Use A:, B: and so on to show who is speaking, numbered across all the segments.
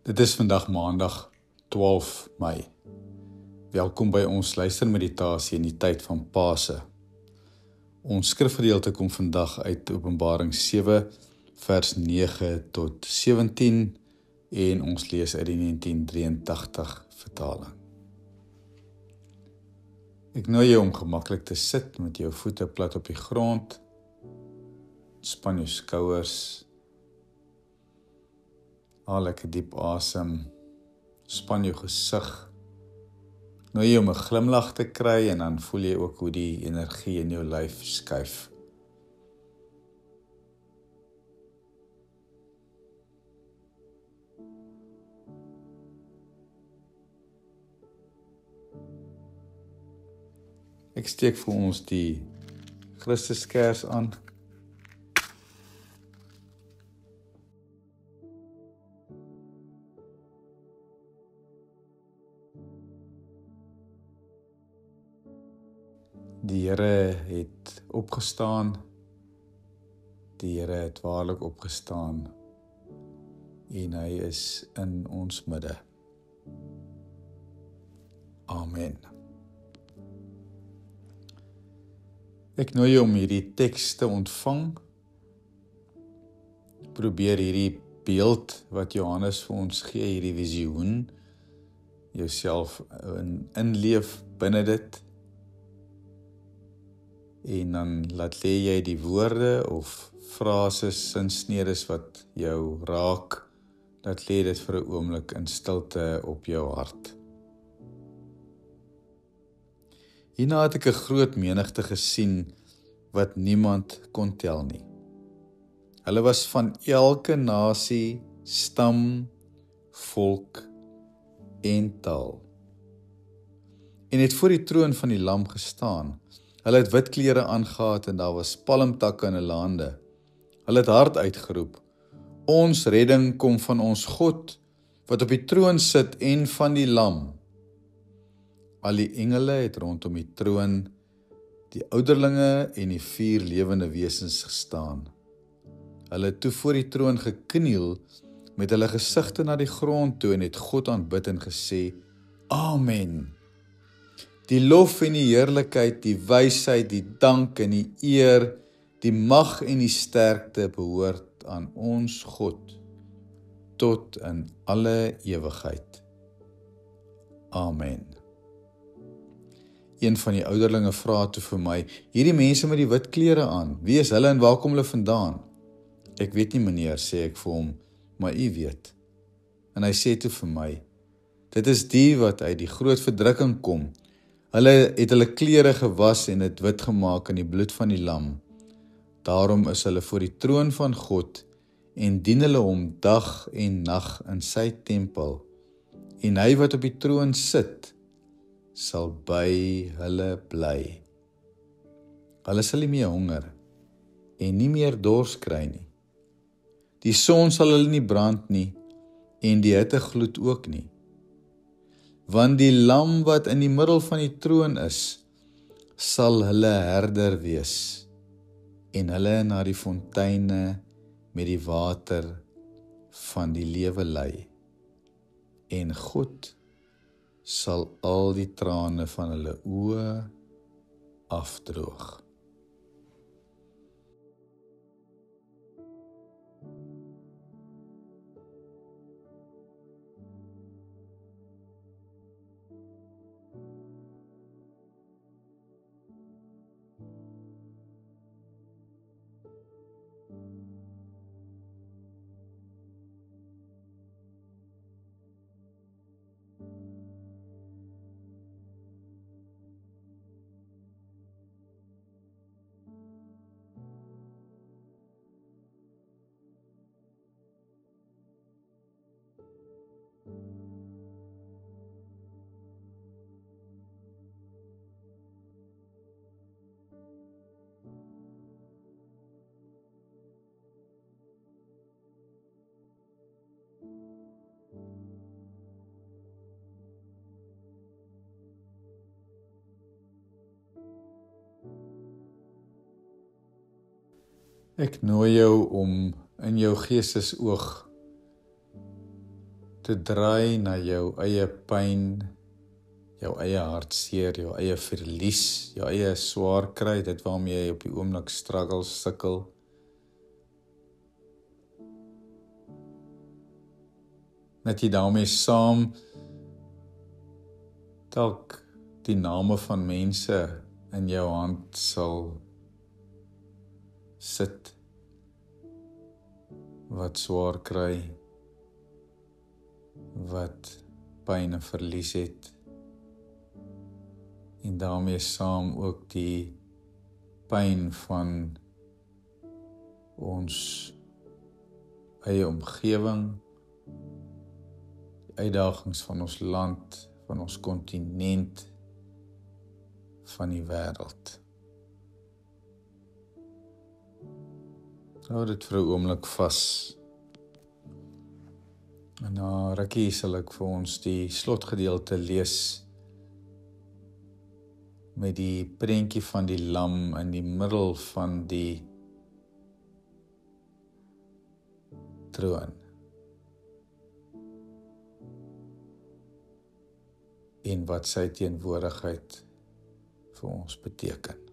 A: Dit is vandag Maandag 12 Mei. Welkom by ons luistermeditasie in die tyd van Pasen. Ons skrifgedeelte kom vandag uit Openbaring 7 vers 9 tot 17 en ons lees uit die 1983 vertaling. Ek nooi jou om gemaklik te sit met jou voete plat op die grond. Span jou skouers. Haal lekker diep asem, span jou gesig. Nooi jy om 'n glimlag te kry en dan voel jy ook hoe die energie in jou lyf skuif. Ek steek vir ons die Christuskers aan. Die Here het opgestaan, die Here het waarlik opgestaan en hy is in ons midde. Amen. Ek nooi jou om hierdie teks te ontvang. Probeer hierdie beeld wat Johannes vir ons gee, hierdie visioen, jouself inleef binne dit. En dan laat lê jy die woorde of frases, sinsnedes wat jou raak, laat lê dit vir 'n oomblik in stilte op jou hart. Hierna het ek 'n groot menigte gesien wat niemand kon tel nie. Hulle was van elke nasie, stam, volk en taal. En het voor die troon van die Lam gestaan. Hulle het wit klere aangetree en daar was palmtakke in hulle hande. Hulle het hard uitgeroep: Ons redding kom van ons God, wat op die troon sit en van die Lam. Al die engele het rondom die troon, die ouderlinge en die 4 lewende wesens gestaan. Hulle het toe voor die troon gekniel met hulle gesigte na die grond toe en het God aanbid en gesê: Amen. Die lof en die heerlikheid, die wysheid, die dank en die eer, die mag en die sterkte behoort aan ons God, tot in alle ewigheid. Amen. Een van die ouderlinge vra toe vir my: Hierdie mense met die wit klere aan, wie is hulle en waar kom hulle vandaan? Ek weet nie, meneer, sê ek vir hom, maar u weet. En hy sê toe vir my: Dit is die wat uit die groot verdrukking kom. Hulle het hulle klere gewas en het wit gemaak in die bloed van die Lam. Daarom is hulle voor die troon van God en dien hulle hom dag en nag in sy tempel. En hy wat op die troon sit, sal by hulle bly. Hulle sal nie meer honger en nie meer dors kry nie. Die son sal hulle nie brand nie en die hittegloed ook nie. Want die Lam wat in die middel van die troon is, sal hulle herder wees en hulle na die fonteine met die water van die lewe lei. En God sal al die trane van hulle oë afdroog. Ek nooi jou om in jou geestesoog te draai na jou eie pyn, jou eie hartseer, jou eie verlies, jou eie swaar kry, dit waarmee jy op die oomblik struggle, sukkel. Dat jy daarmee saam dalk die name van mense in jou hand sal sit, wat swaar kry, wat pyn en verlies het, en daarmee saam ook die pyn van ons eie omgewing, die uitdagings van ons land, van ons kontinent, van die wêreld. Hou dit vir 'n oomblik vas. En na rukkie sal ek vir ons die slotgedeelte lees met die prentjie van die lam in die middel van die troon. En wat sy teenwoordigheid vir ons beteken.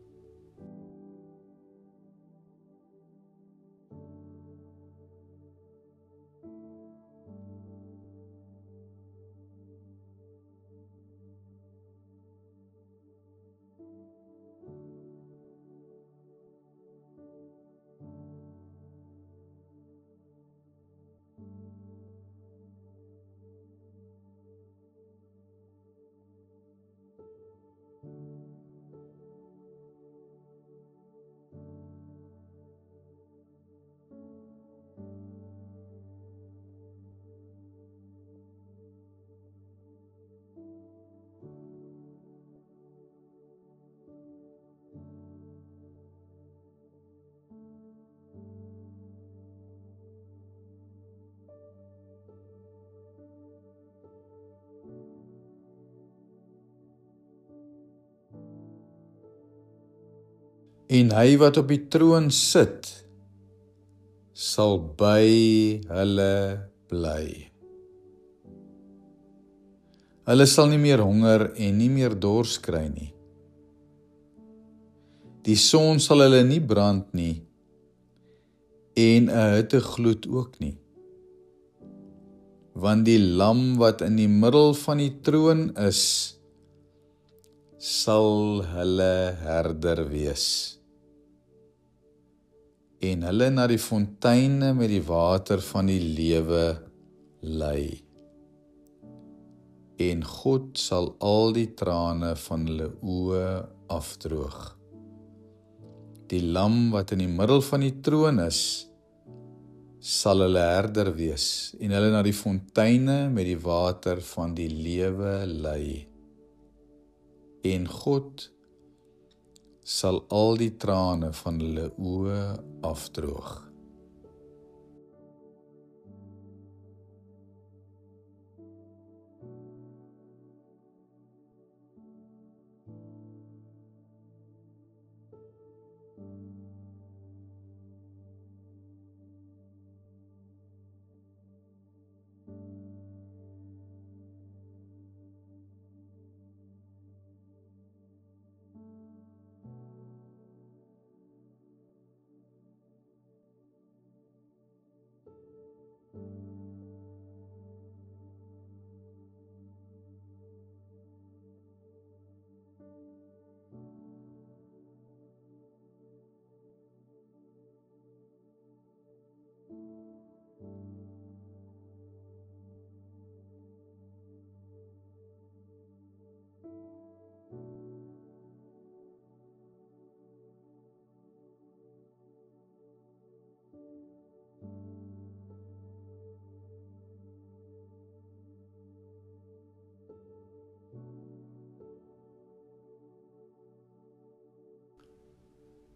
A: En hy wat op die troon sit, sal by hulle bly. Hulle sal nie meer honger en nie meer dors kry nie. Die son sal hulle nie brand nie, en 'n hittegloed ook nie. Want die lam wat in die middel van die troon is, sal hulle herder wees. En hulle na die fonteine met die water van die lewe lei. En God sal al die trane van hulle oë afdroog. Die lam wat in die middel van die troon is, sal hulle herder wees, en hulle na die fonteine met die water van die lewe lei. En God sal al die trane van hulle oë afdroog.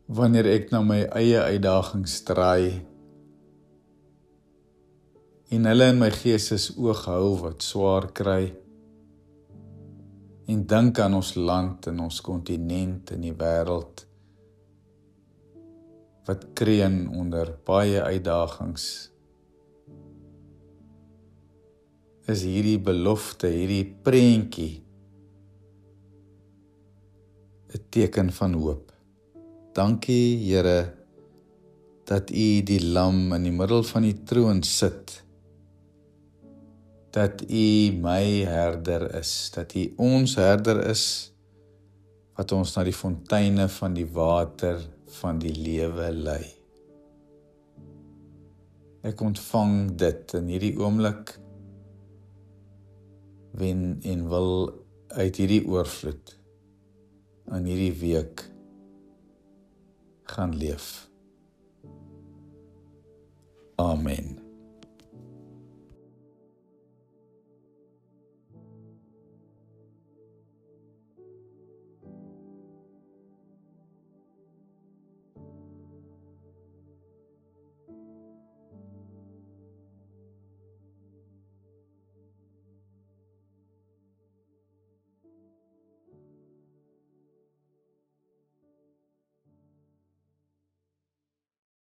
A: Wanneer ek na my eie uitdagings draai en hulle in my geestes oog hou wat swaar kry en dink aan ons land en ons kontinent en die wêreld wat kreun onder baie uitdagings, is hierdie belofte, hierdie prentjie 'n teken van hoop. Dankie, Here, dat U die lam in die middel van die troon sit, dat U my herder is, dat U ons herder is, wat ons na die fonteine van die water van die lewe lei. Ek ontvang dit in hierdie oomblik en wil uit hierdie oorvloed in hierdie week gaan leef. Amen.